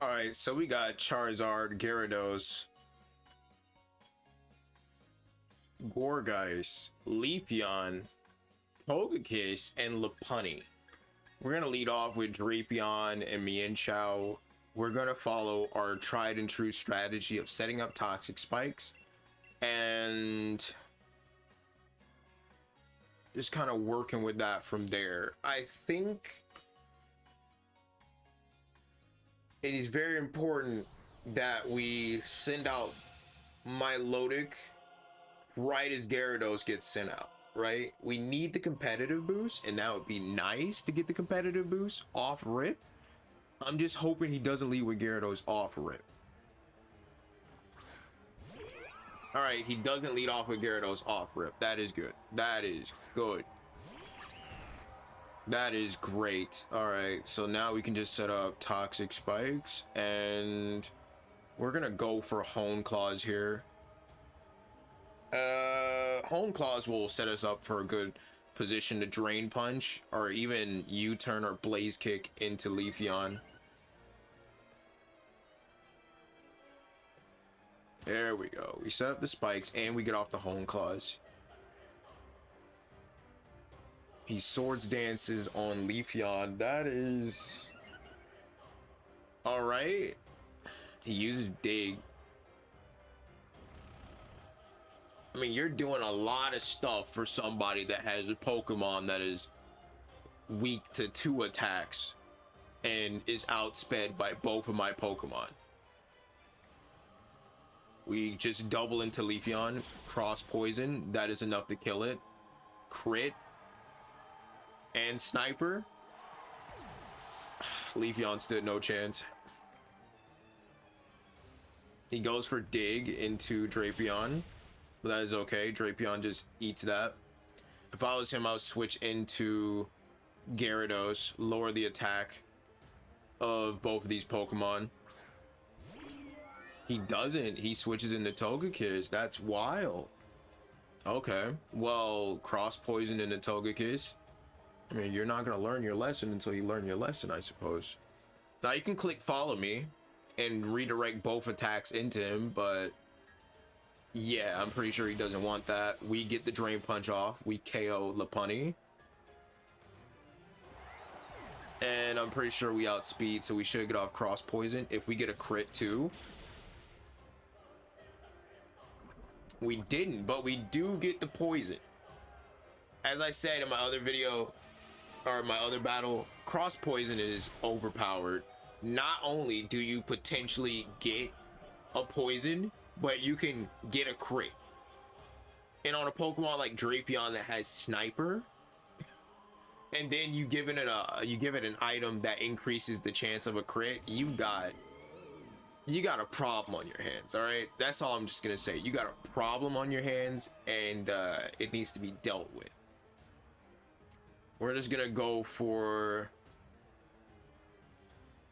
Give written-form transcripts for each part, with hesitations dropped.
All right, so we got Charizard, Gyarados, Gourgeist, Leafeon, Togekiss, and Lopunny. We're gonna lead off with Drapion and Mienshao. We're gonna follow our tried and true strategy of setting up toxic spikes and just kind of working with that from there. I think it is very important that we send out Milotic right as Gyarados gets sent out, right? We need the competitive boost, and that would be nice to get the competitive boost off rip. I'm just hoping he doesn't lead with Gyarados off rip. All right, he doesn't lead off with Gyarados off rip. That is good. That is good. That is great. All right, so now we can just set up toxic spikes, and we're gonna go for Hone Claws here. Hone Claws will set us up for a good position to Drain Punch or even U-turn or Blaze Kick into Leafeon. There we go. We set up the spikes and we get off the Hone Claws. He Swords Dances on Leafeon. That is all right. He uses Dig. I mean, you're doing a lot of stuff for somebody that has a Pokemon that is weak to 2 attacks and is outsped by both of my Pokemon. We just double into Leafeon, cross poison. That is enough to kill it. Crit and Sniper. Leafeon stood no chance. He goes for Dig into Drapion. But that is okay. Drapion just eats that. If I was him, I would switch into Gyarados, lower the attack of both of these Pokemon. He doesn't. He switches into Togekiss. That's wild. Okay. Well, cross poison into Togekiss. I mean, you're not going to learn your lesson until you learn your lesson, I suppose. Now you can click follow me and redirect both attacks into him, but yeah, I'm pretty sure he doesn't want that. We get the Drain Punch off. We KO Lopunny. And I'm pretty sure we outspeed, so we should get off Cross Poison. If we get a crit too. We didn't, but we do get the poison. As I said in my other video, or my other battle, Cross Poison is overpowered. Not only do you potentially get a poison, but you can get a crit. And on a Pokemon like Drapion that has Sniper, and then you give it an item that increases the chance of a crit, you got a problem on your hands. All right, that's all I'm just gonna say. You got a problem on your hands, and it needs to be dealt with. We're just gonna go for,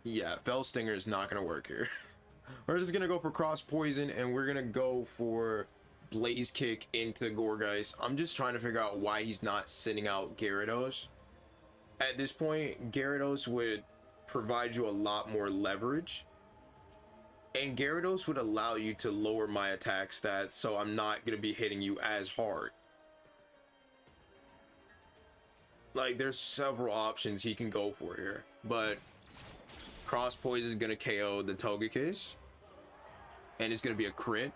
yeah, Fell Stinger is not gonna work here. We're just gonna go for Cross Poison, and we're gonna go for Blaze Kick into Gourgeist. I'm just trying to figure out why he's not sending out Gyarados. At this point, Gyarados would provide you a lot more leverage, and Gyarados would allow you to lower my attack stats, so I'm not gonna be hitting you as hard. Like, there's several options he can go for here, but Cross Poison is gonna KO the Togekiss, and it's gonna be a crit.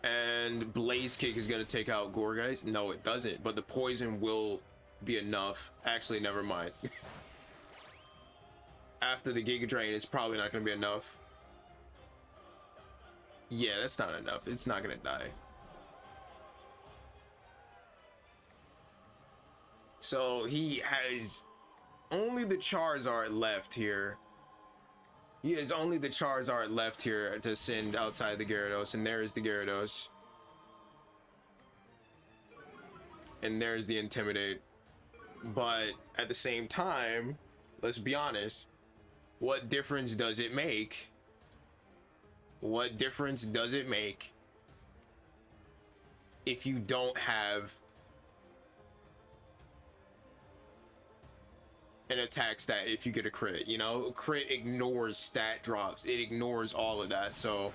And Blaze Kick is gonna take out Gourgeist. No, it doesn't, but the poison will be enough. Actually, never mind. After the Giga Drain, it's probably not gonna be enough. Yeah, that's not enough. It's not gonna die. So he has only the Charizard left here. He has only the Charizard left here to send outside the Gyarados, and there is the Gyarados. And there's the Intimidate. But at the same time, let's be honest, what difference does it make? What difference does it make if you don't have an attack stat if you get a crit. You know, crit ignores stat drops, it ignores all of that. So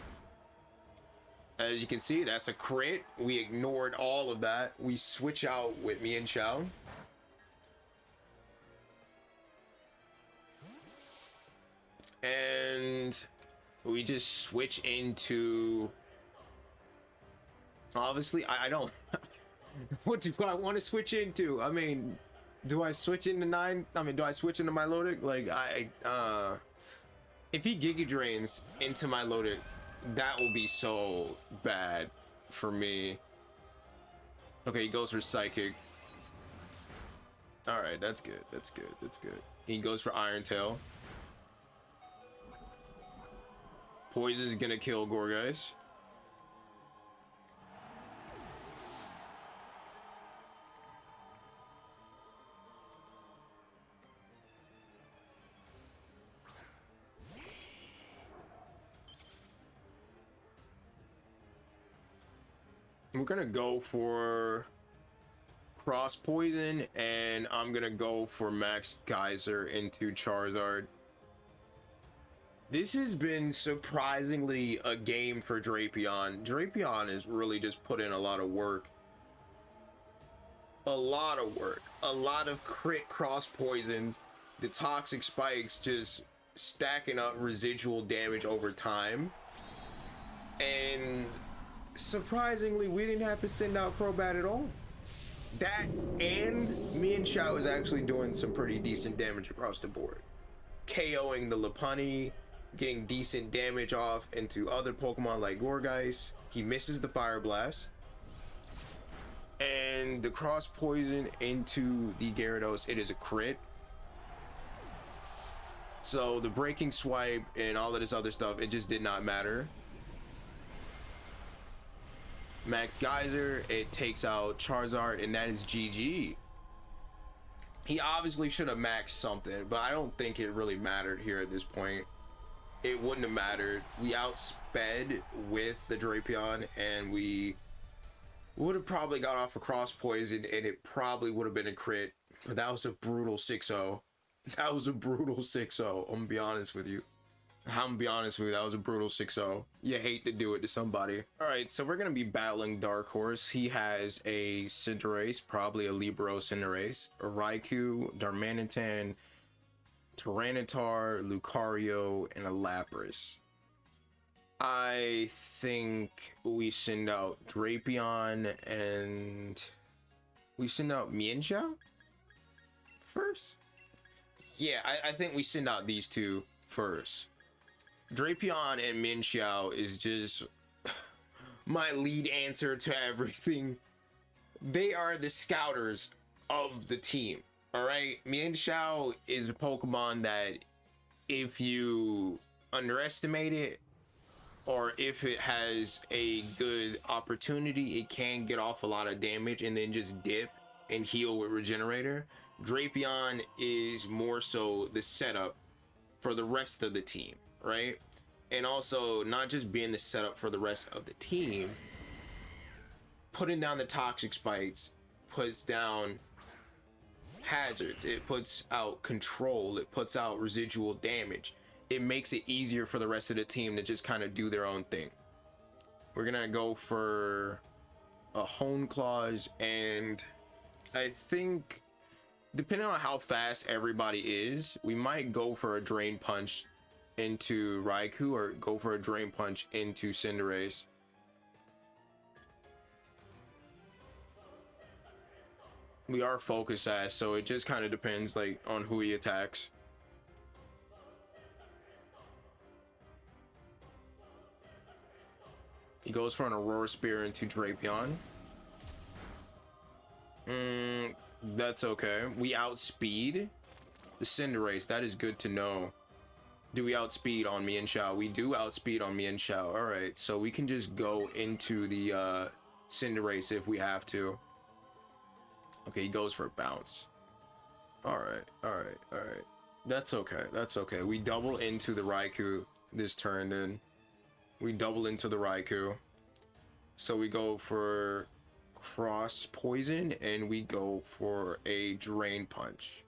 as you can see, that's a crit. We ignored all of that. We switch out with Mienshao. And we just switch into, obviously I don't what do I want to switch into? I mean, do I switch into 9? I mean, do I switch into my Milotic? Like if he Giga Drains into my Milotic, that will be so bad for me. Okay, he goes for Psychic. All right, that's good. That's good. That's good. He goes for Iron Tail. Poison's gonna kill Gorgeist. We're gonna go for Cross Poison, and I'm gonna go for Max Geyser into Charizard. This has been surprisingly a game for Drapion. Drapion has really just put in a lot of work. A lot of work. A lot of crit cross poisons. The toxic spikes just stacking up residual damage over time. And surprisingly, we didn't have to send out Crobat at all. That and Mienshao is actually doing some pretty decent damage across the board. KOing the Lopunny, getting decent damage off into other Pokemon like Gorgeist. He misses the Fire Blast. And the cross poison into the Gyarados, it is a crit. So the breaking swipe and all of this other stuff, it just did not matter. Max Geyser, it takes out Charizard, and that is GG. He obviously should have maxed something, but I don't think it really mattered here at this point. It wouldn't have mattered. We outsped with the Drapion, and we would have probably got off a cross poison, and it probably would have been a crit. But that was a brutal 6-0. That was a brutal 6-0. I'm gonna be honest with you. That was a brutal 6-0. You hate to do it to somebody. All right, so we're gonna be battling Dark Horse. He has a Cinderace, probably a Libero Cinderace, a Raikou, Darmanitan, Tyranitar, Lucario, and a Lapras. I think we send out Drapion and we send out Mienshao first. Yeah, I think we send out these two first. Drapion and Mienshao is just my lead answer to everything. They are the scouters of the team. All right, Mienshao is a Pokemon that if you underestimate it, or if it has a good opportunity, it can get off a lot of damage and then just dip and heal with Regenerator. Drapion is more so the setup for the rest of the team, right? And also not just being the setup for the rest of the team, putting down the toxic spikes puts down hazards, it puts out control, it puts out residual damage. It makes it easier for the rest of the team to just kind of do their own thing. We're gonna go for a Hone Claws, and I think depending on how fast everybody is, we might go for a Drain Punch into Raikou or go for a Drain Punch into Cinderace. We are Focus Sash, so it just kind of depends like on who he attacks. He goes for an Aurora Spear into Drapion. That's okay. We outspeed the Cinderace. That is good to know. Do we outspeed on Mienshao? We do outspeed on Mienshao. All right, so we can just go into the Cinderace if we have to. Okay, he goes for a bounce. All right. That's okay. That's okay. We double into the Raikou this turn, then. We double into the Raikou. So we go for Cross Poison, and we go for a Drain Punch.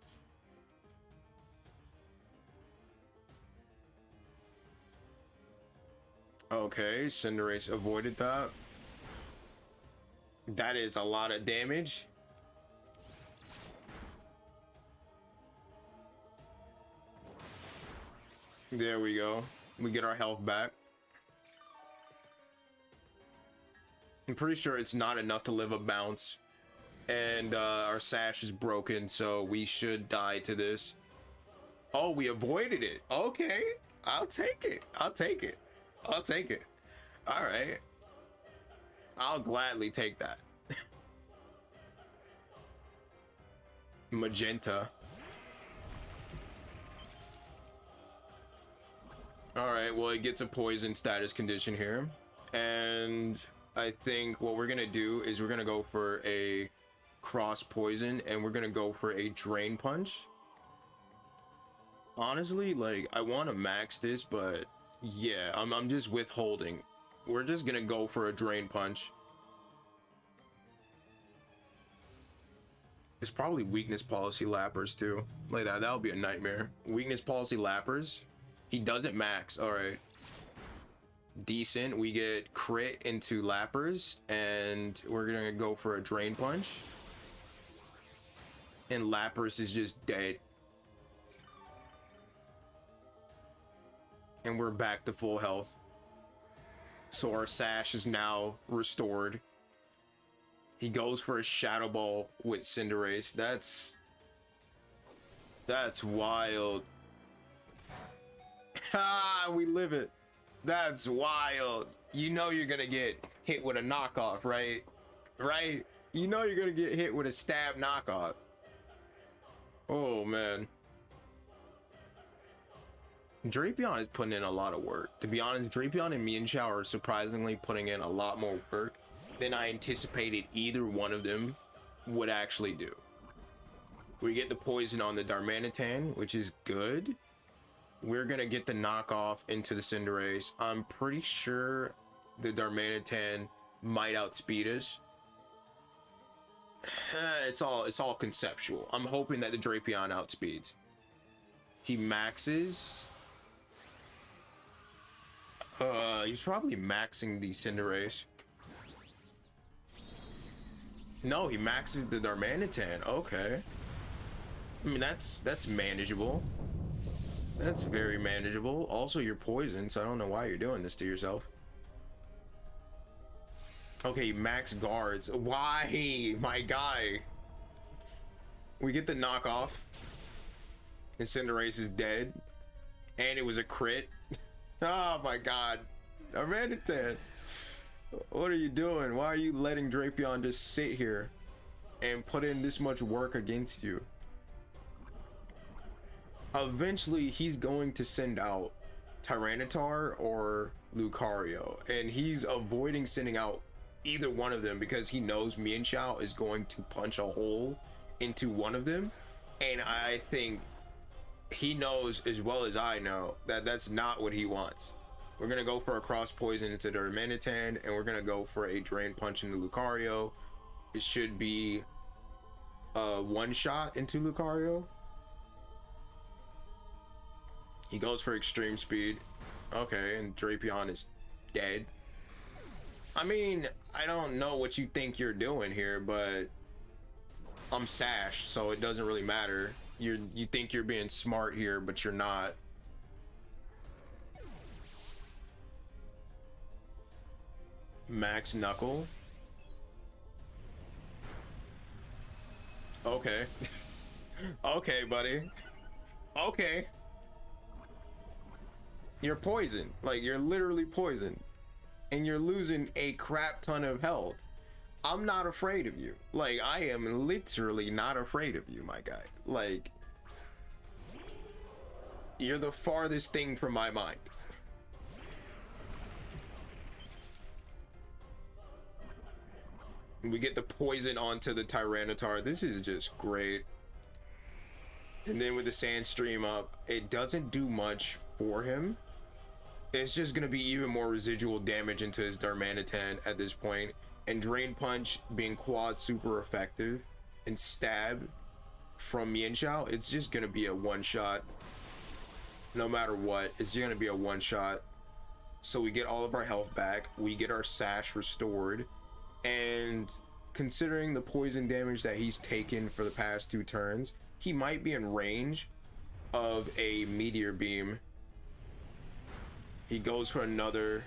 Okay, Cinderace avoided that. That is a lot of damage. There we go. We get our health back. I'm pretty sure it's not enough to live a bounce. And our sash is broken, so we should die to this. Oh, we avoided it. Okay. I'll take it. I'll take it. I'll take it. All right. I'll gladly take that. Magenta. All right, well, it gets a poison status condition here. And I think what we're going to do is we're going to go for a cross poison, and we're going to go for a drain punch. Honestly, like, I want to max this, but yeah, I'm just withholding. We're just going to go for a drain punch. It's probably weakness policy lappers too. Like that would be a nightmare. Weakness policy lappers. He doesn't max. All right. Decent. We get crit into lappers, and we're gonna go for a drain punch. And lappers is just dead. And we're back to full health. So our sash is now restored. He goes for a Shadow Ball with Cinderace. That's wild. Ha! We live it. That's wild. You know you're gonna get hit with a knockoff, right? Right? You know you're gonna get hit with a stab knockoff. Oh man. Drapion is putting in a lot of work. To be honest, Drapion and Mienshao are surprisingly putting in a lot more work than I anticipated either one of them would actually do. We get the poison on the Darmanitan, which is good. We're gonna get the knockoff into the Cinderace. I'm pretty sure the Darmanitan might outspeed us. It's all conceptual. I'm hoping that the Drapion outspeeds. He maxes. He's probably maxing the Cinderace. No, he maxes the Darmanitan. Okay. I mean, that's manageable. That's very manageable. Also, you're poisoned, so I don't know why you're doing this to yourself. Okay, max guards. Why, my guy? We get the knockoff. And Cinderace is dead. And it was a crit. Oh my god. Darmanitan. What are you doing? Why are you letting Drapion just sit here and put in this much work against you? Eventually, he's going to send out Tyranitar or Lucario, and he's avoiding sending out either one of them because he knows Mienshao is going to punch a hole into one of them, and I think he knows as well as I know that that's not what he wants. We're gonna go for a cross poison into Darmanitan, and we're gonna go for a drain punch into Lucario. It should be a one shot into Lucario. He goes for extreme speed. Okay, and Drapion is dead. I mean, I don't know what you think you're doing here, but I'm Sash, so it doesn't really matter. You think you're being smart here, but you're not. Max Knuckle. Okay. Okay, buddy. Okay. You're poisoned. Like, you're literally poisoned. And you're losing a crap ton of health. I'm not afraid of you. Like, I am literally not afraid of you, my guy. Like, you're the farthest thing from my mind. We get the poison onto the Tyranitar. This is just great. And then with the Sandstream up, it doesn't do much for him. It's just going to be even more residual damage into his Darmanitan at this point. And Drain Punch being quad super effective, and Stab from Mienshao, it's just going to be a one shot. No matter what, it's going to be a one shot. So we get all of our health back, we get our sash restored, and considering the poison damage that he's taken for the past 2 turns, he might be in range of a meteor beam. He goes for another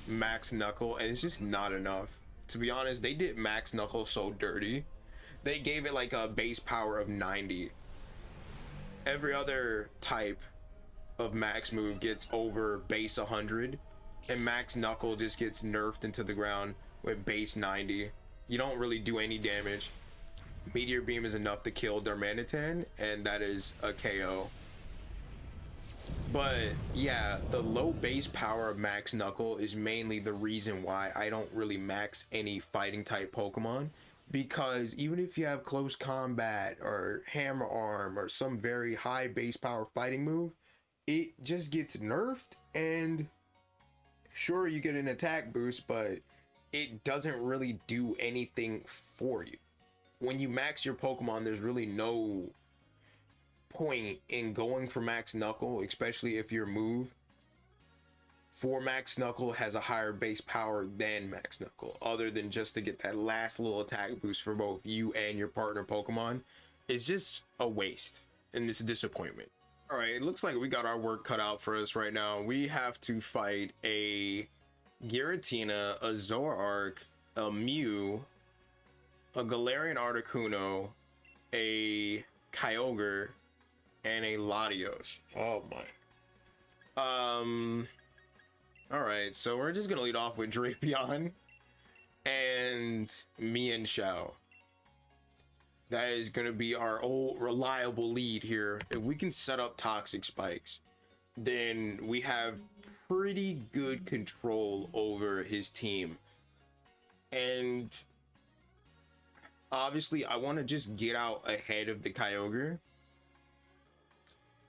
max knuckle, and it's just not enough. To be honest, they did max knuckle so dirty. They gave it like a base power of 90. Every other type of max move gets over base 100, and max knuckle just gets nerfed into the ground with base 90. You don't really do any damage. Meteor beam is enough to kill Darmanitan, and that is a KO. But yeah, the low base power of max knuckle is mainly the reason why I don't really max any fighting type Pokemon, because even if you have close combat or hammer arm or some very high base power fighting move, it just gets nerfed. And sure, you get an attack boost, but it doesn't really do anything for you. When you max your Pokemon, there's really no point in going for max knuckle, especially if your move for max knuckle has a higher base power than max knuckle, other than just to get that last little attack boost for both you and your partner Pokemon. It's just a waste, and it's a disappointment. All right, it looks like we got our work cut out for us right now. We have to fight a Giratina, a Zoroark, a Mew, a Galarian Articuno, a Kyogre, and a Latios. Oh my. All right, so we're just gonna lead off with Drapion and Mienshao. That is gonna be our old reliable lead here. If we can set up toxic spikes, then we have pretty good control over his team. And obviously I want to just get out ahead of the Kyogre,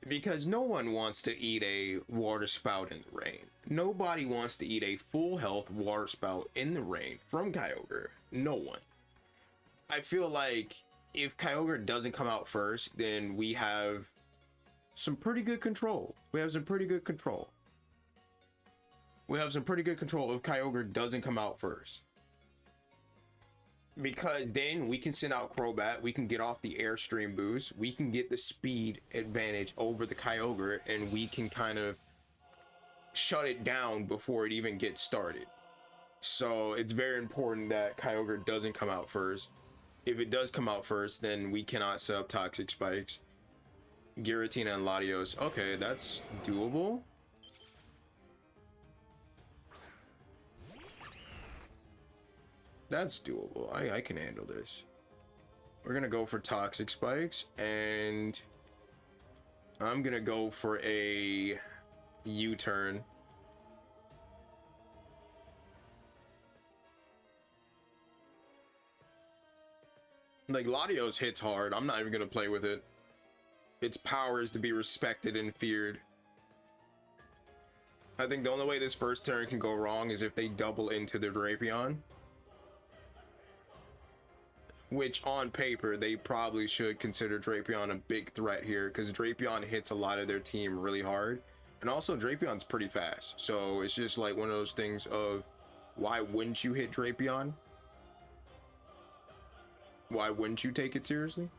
because no one wants to eat a water spout in the rain. Nobody wants to eat a full health water spout in the rain from Kyogre. No one. I feel like if Kyogre doesn't come out first, then we have some pretty good control. We have some pretty good control if Kyogre doesn't come out first. Because then we can send out Crobat, we can get off the Airstream boost, we can get the speed advantage over the Kyogre, and we can kind of shut it down before it even gets started. So it's very important that Kyogre doesn't come out first. If it does come out first, then we cannot set up toxic spikes. Giratina and Latios. Okay, that's doable. That's doable. I can handle this. We're gonna go for toxic spikes, and I'm gonna go for a U-turn. Like, Latios hits hard. I'm not even gonna play with it. Its power is to be respected and feared. I think the only way this first turn can go wrong is if they double into the Drapion. Which, on paper, they probably should consider Drapion a big threat here, because Drapion hits a lot of their team really hard. And also, Drapion's pretty fast. So it's just like one of those things of, why wouldn't you hit Drapion? Why wouldn't you take it seriously?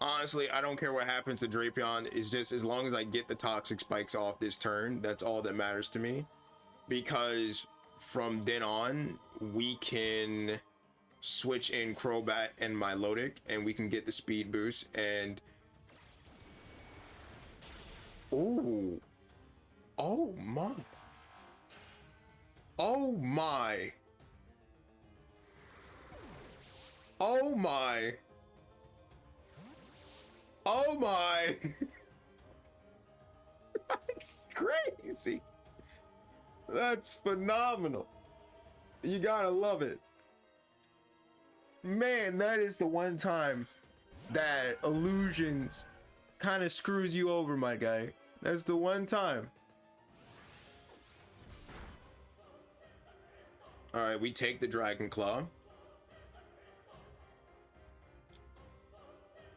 Honestly, I don't care what happens to Drapion. It's just, as long as I get the toxic spikes off this turn, that's all that matters to me. Because from then on, we can switch in Crobat and Milotic, and we can get the speed boost. And oh my, oh my, oh my, oh my. That's crazy. That's phenomenal. You gotta love it. Man, that is the one time that illusions kind of screws you over, my guy. That's the one time. All right, we take the Dragon Claw.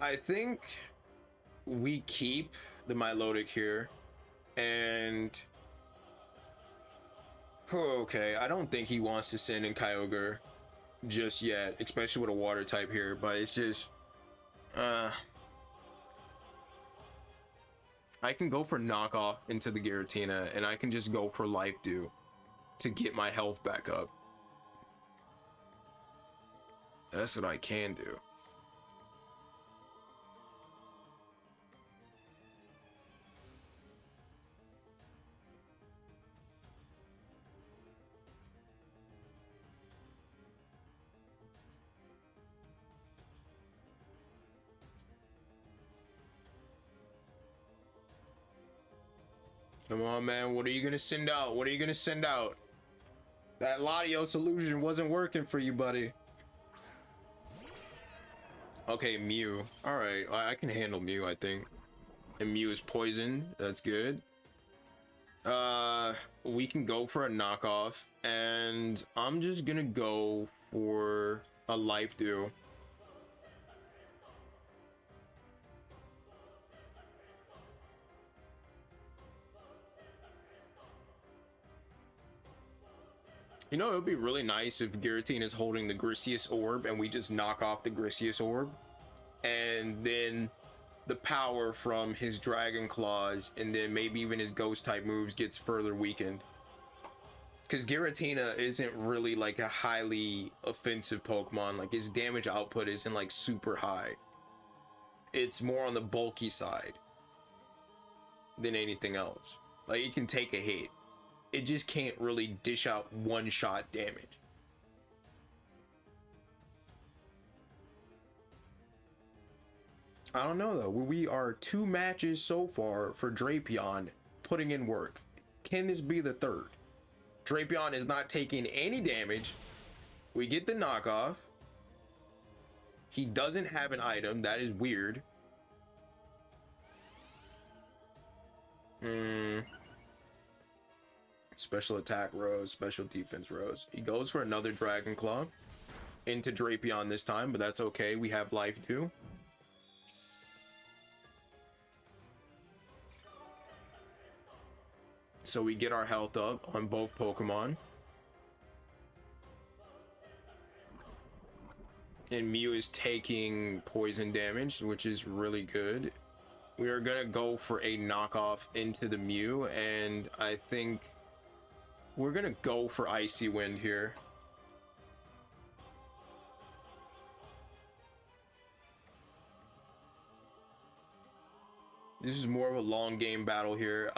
I think we keep the Milotic here, and okay, I don't think he wants to send in Kyogre just yet, especially with a water type here, but it's just I can go for knockoff into the Giratina, and I can just go for Life Dew to get my health back up. That's what I can do. Come on, man. What are you gonna send out? What are you gonna send out? That Latios illusion wasn't working for you, buddy. Okay, Mew. All right, I can handle Mew, I think. And Mew is poison. That's good. We can go for a knockoff, and I'm just gonna go for a Life Dew. You know, it would be really nice if Giratina is holding the Grisius Orb and we just knock off the Grisius Orb. And then the power from his Dragon Claws and then maybe even his Ghost type moves gets further weakened. Because Giratina isn't really like a highly offensive Pokemon. Like his damage output isn't like super high. It's more on the bulky side than anything else. Like it can take a hit. It just can't really dish out one-shot damage. I don't know though. We are 2 matches so far for Drapion putting in work. Can this be the third? Drapion is not taking any damage. We get the knockoff. He doesn't have an item. That is weird. Special attack rose, special defense rose. He goes for another Dragon Claw into Drapion this time, but that's okay. We have Life Dew. So we get our health up on both Pokemon. And Mew is taking poison damage, which is really good. We are gonna go for a knockoff into the Mew, and I think we're gonna go for Icy Wind here. This is more of a long game battle here.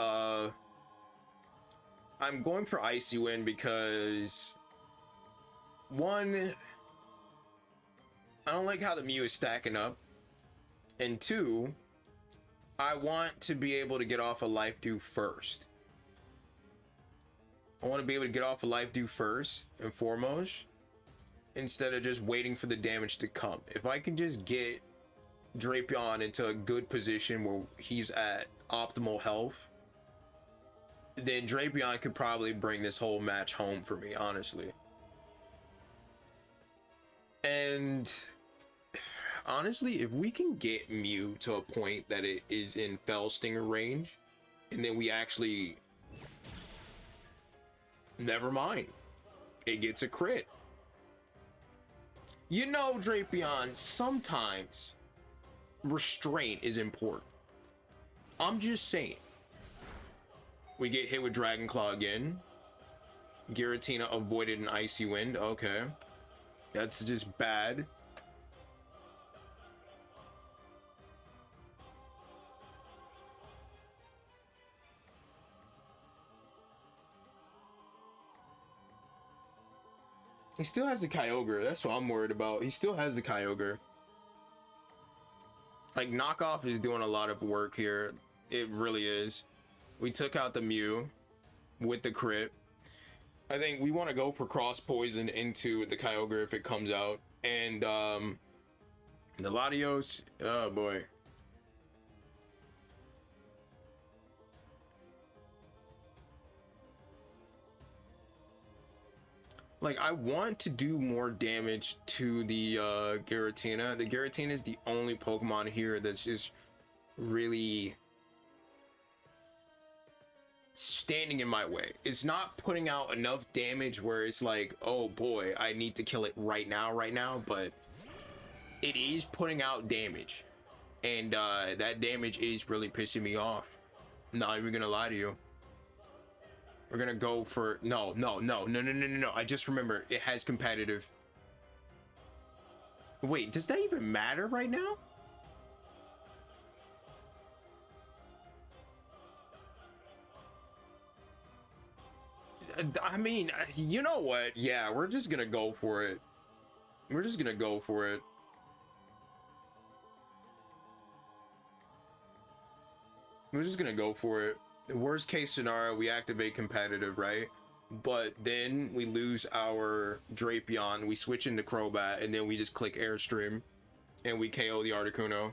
I'm going for Icy Wind because one, I don't like how the Mew is stacking up, and two, I want to be able to get off a Life Dew first. I want to be able to get off a Life Dew first and foremost, instead of just waiting for the damage to come. If I can just get Drapion into a good position where he's at optimal health, then Drapion could probably bring this whole match home for me, honestly. And honestly, if we can get Mew to a point that it is in Fell Stinger range, and then we actually, never mind, it gets a crit. You know, Drapion, sometimes restraint is important. I'm just saying. We get hit with Dragon Claw again. Giratina avoided an Icy Wind. Okay. That's just bad. He still has the Kyogre. That's what I'm worried about. He still has the Kyogre. Like, knockoff is doing a lot of work here. It really is. We took out the Mew with the crit. I think we want to go for cross poison into the Kyogre if it comes out. And the Latios, oh boy. Like, I want to do more damage to the Giratina. The Giratina is the only Pokemon here that's just really standing in my way. It's not putting out enough damage where it's like, oh boy, I need to kill it right now, but it is putting out damage. And that damage is really pissing me off. Not even gonna lie to you. We're gonna go for no. I just remember it has competitive. Wait, does that even matter right now? I mean, you know what? Yeah, we're just gonna go for it. We're just gonna go for it. We're just gonna go for it. Worst case scenario, we activate competitive, right? But then we lose our Drapion, we switch into Crobat, and then we just click Airstream, and we KO the Articuno.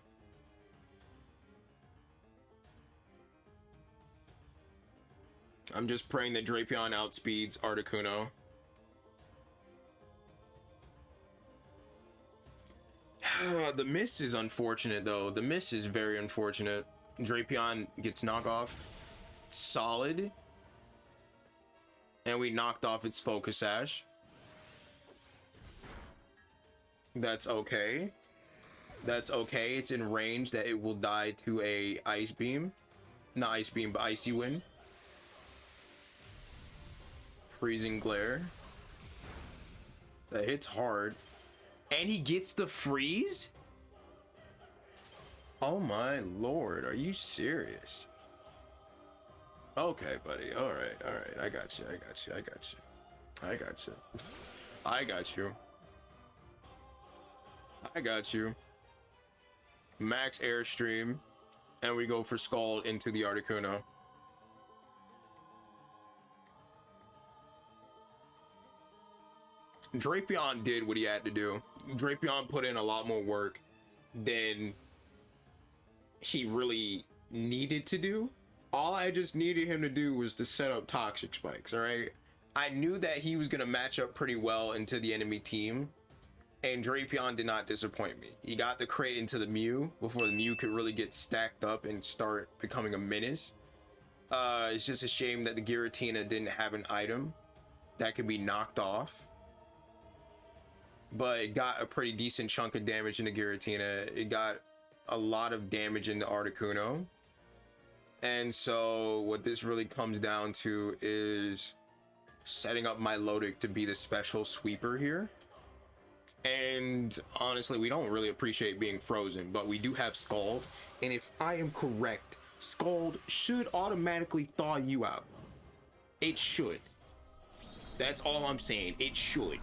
I'm just praying that Drapion outspeeds Articuno. The miss is unfortunate, though. The miss is very unfortunate. Drapion gets knocked off. Solid. And we knocked off its Focus Sash. That's okay. That's okay. It's in range that it will die to a Ice Beam. Not Ice Beam, but Icy Wind. Freezing Glare. That hits hard. And he gets the freeze? Oh my lord, are you serious? Okay, buddy. All right. I got you. Max Airstream, and we go for Scald into the Articuno. Drapion did what he had to do. Drapion put in a lot more work than he really needed to do. All I just needed him to do was to set up Toxic Spikes, all right? I knew that he was going to match up pretty well into the enemy team, and Drapion did not disappoint me. He got the crit into the Mew before the Mew could really get stacked up and start becoming a menace. It's just a shame that the Giratina didn't have an item that could be knocked off. But it got a pretty decent chunk of damage into Giratina. It got a lot of damage into Articuno. And so what this really comes down to is setting up Milotic to be the special sweeper here. And honestly, we don't really appreciate being frozen, but we do have Scald. And if I am correct, Scald should automatically thaw you out. It should. That's all I'm saying. It should.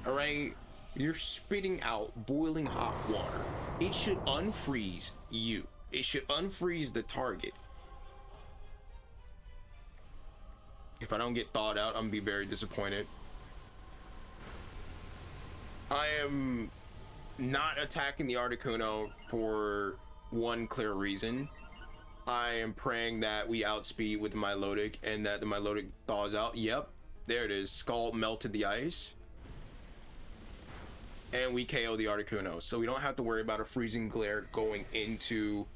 All right? You're spitting out boiling hot water. It should unfreeze you. It should unfreeze the target. If I don't get thawed out, I'm gonna be very disappointed. I am not attacking the Articuno for one clear reason. I am praying that we outspeed with the Milotic and that the Milotic thaws out. Yep, there it is. Scald melted the ice. And we KO the Articuno, so we don't have to worry about a freezing glare going into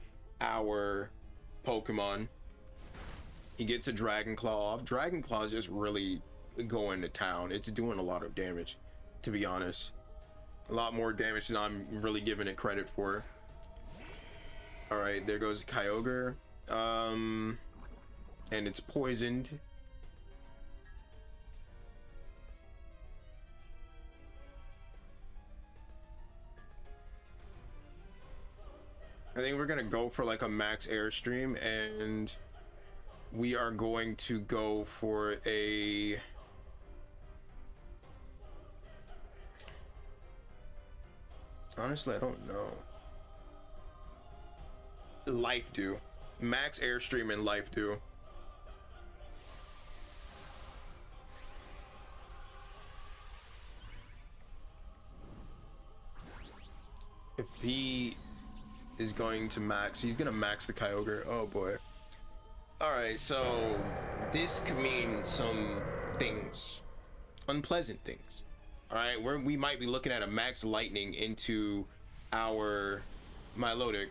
our Pokemon. He gets a Dragon Claw off. Dragon Claw is just really going to town. It's doing a lot of damage, to be honest. A lot more damage than I'm really giving it credit for. All right, there goes Kyogre. And it's poisoned. I think we're gonna go for like a max Airstream, and we are going to go for a honestly, I don't know. Life Dew. Max Airstream and Life Dew. If he is going to max, he's gonna max the Kyogre. Oh boy. All right, so this could mean some things, unpleasant things. All right, we might be looking at a max lightning into our Milotic.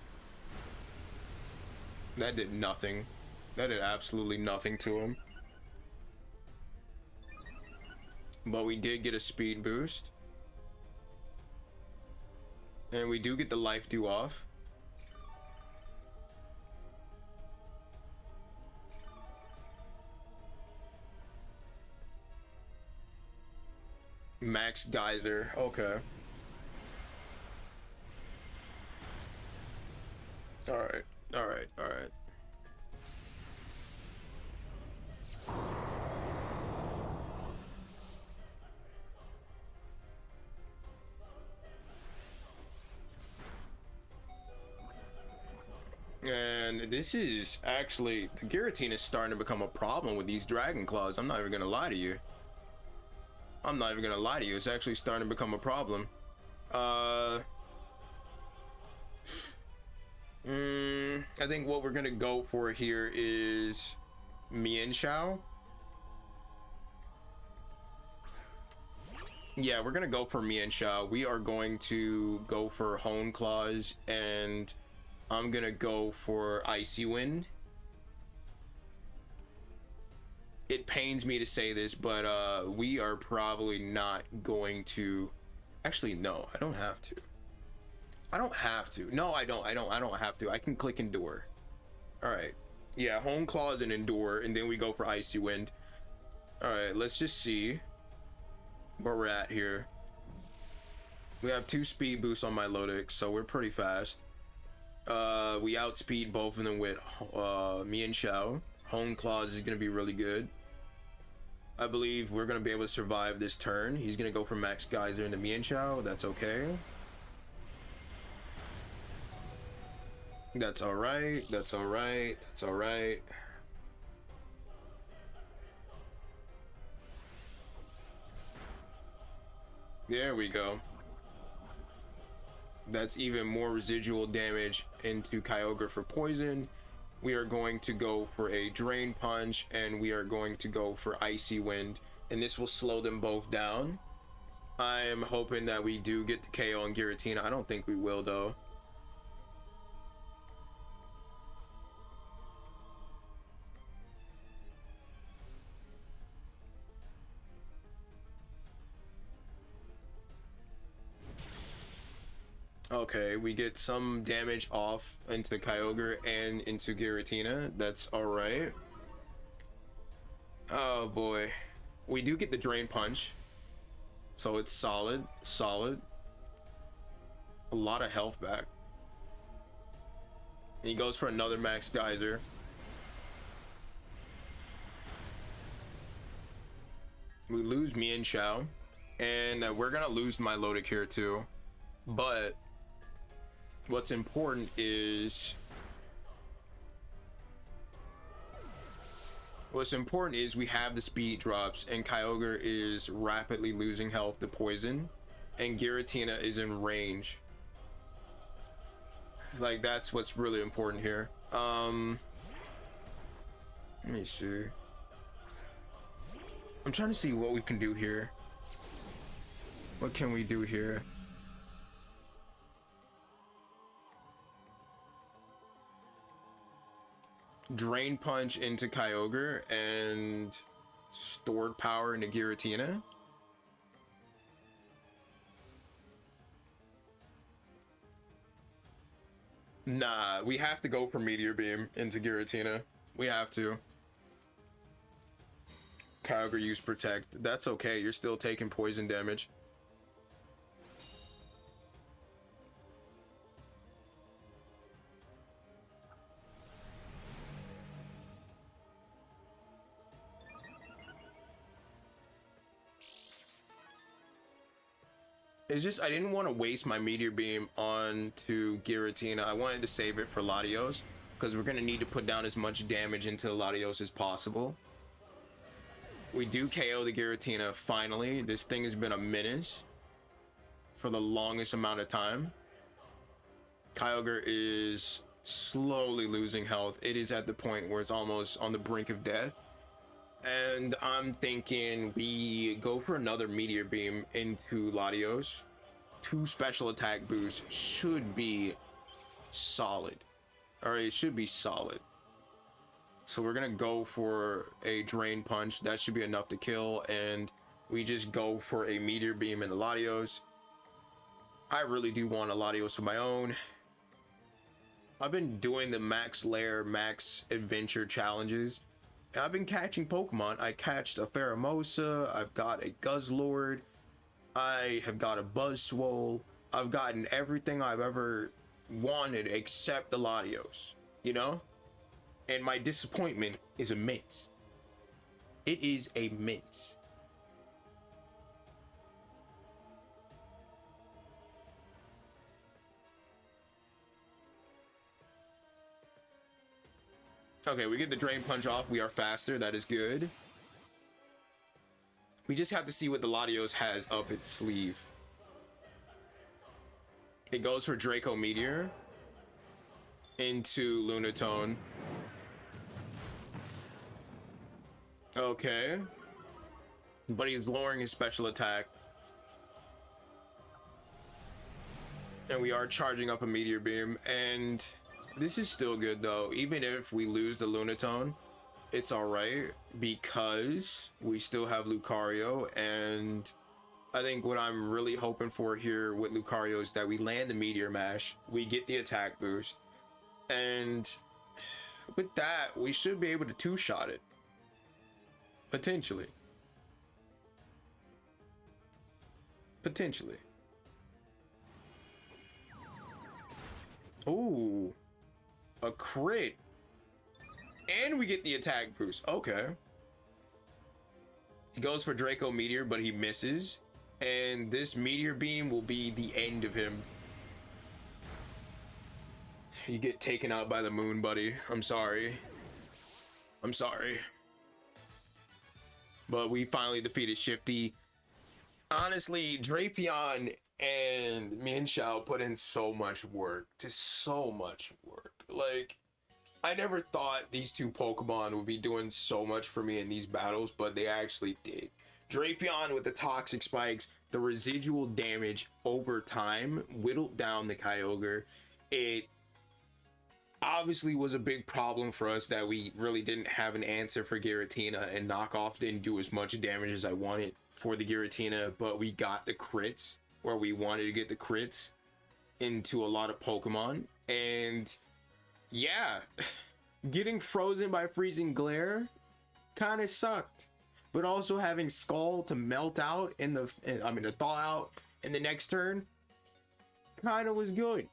That did nothing. That did absolutely nothing to him. But we did get a speed boost. And we do get the life dew off. Max Geyser. Okay. Alright. Alright. Alright. And this is actually, the Giratina is starting to become a problem with these Dragon Claws. I'm not even gonna lie to you. I'm not even gonna lie to you. It's actually starting to become a problem. I think what we're gonna go for here is Mienshao. Yeah, we're gonna go for Mienshao. We are going to go for Hone Claws, and I'm gonna go for Icy Wind. It pains me to say this, but we are probably not going to. Actually, no, I don't have to. I don't have to. No, I don't have to. I can click Endure. All right. Yeah, Hone Claws and Endure, and then we go for Icy Wind. All right, let's just see where we're at here. We have 2 speed boosts on my Lodix, so we're pretty fast. We outspeed both of them with Mienshao. Hone Claws is going to be really good. I believe we're going to be able to survive this turn. He's going to go for Max Geyser into Mienshao. That's okay. That's alright. That's alright. That's alright. There we go. That's even more residual damage into Kyogre for poison. We are going to go for a Drain Punch, and we are going to go for Icy Wind, and this will slow them both down. I am hoping that we do get the KO on Giratina. I don't think we will, though. Okay, we get some damage off into Kyogre and into Giratina. That's alright. Oh boy. We do get the Drain Punch. So it's solid. Solid. A lot of health back. He goes for another Max Geyser. We lose Mienshao. And we're gonna lose Milotic here too. But what's important is we have the speed drops, and Kyogre is rapidly losing health to poison, and Giratina is in range. Like, that's what's really important here. Let me see. I'm trying to see what we can do here. What can we do here? Drain Punch into Kyogre and stored power into Giratina. Nah, we have to go for Meteor Beam into Giratina. We have to. Kyogre use Protect. That's okay, you're still taking poison damage. It's just, I didn't want to waste my Meteor Beam onto Giratina. I wanted to save it for Latios, because we're going to need to put down as much damage into Latios as possible. We do KO the Giratina, finally. This thing has been a menace for the longest amount of time. Kyogre is slowly losing health. It is at the point where it's almost on the brink of death. And I'm thinking we go for another Meteor Beam into Latios. 2 special attack boosts should be solid. Alright, it should be solid. So we're gonna go for a Drain Punch. That should be enough to kill, and we just go for a Meteor Beam in the Latios. I really do want a Latios of my own. I've been doing the Max Lair, Max Adventure challenges, and I've been catching Pokemon. I catched a Pheromosa, I've got a Guzzlord, I have got a Buzzwole. I've gotten everything I've ever wanted except the Latios, you know? And my disappointment is immense. It is immense. Okay, we get the Drain Punch off. We are faster. That is good. We just have to see what the Latios has up its sleeve. It goes for Draco Meteor into Lunatone. Okay. But he's lowering his special attack. And we are charging up a Meteor Beam. And this is still good though. Even if we lose the Lunatone, it's alright. Because we still have Lucario. And I think what I'm really hoping for here with Lucario is that we land the Meteor Mash. We get the attack boost. And with that, we should be able to two-shot it. Potentially. Potentially. Ooh. A crit. And we get the attack boost. Okay. He goes for Draco Meteor, but he misses. And this Meteor Beam will be the end of him. You get taken out by the moon, buddy. I'm sorry. I'm sorry. But we finally defeated Shifty. Honestly, Drapion and Mienshao put in so much work. Just so much work. Like, I never thought these two Pokemon would be doing so much for me in these battles, but they actually did. Drapion with the Toxic Spikes, the residual damage over time whittled down the Kyogre. It obviously was a big problem for us that we really didn't have an answer for Giratina, and Knockoff didn't do as much damage as I wanted for the Giratina, but we got the crits where we wanted to get the crits into a lot of Pokemon. And yeah, getting frozen by Freezing Glare kind of sucked, but also having Skull to melt out to thaw out in the next turn kind of was good.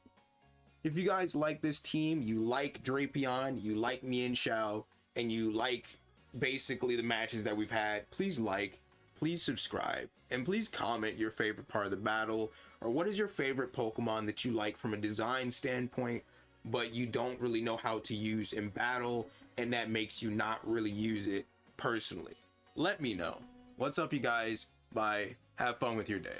If you guys like this team, you like Drapion, you like Mienshao, and you like basically the matches that we've had, please like, please subscribe, and please comment your favorite part of the battle, or what is your favorite Pokemon that you like from a design standpoint, but you don't really know how to use in battle, and that makes you not really use it personally. Let me know. What's up, you guys? Bye. Have fun with your day.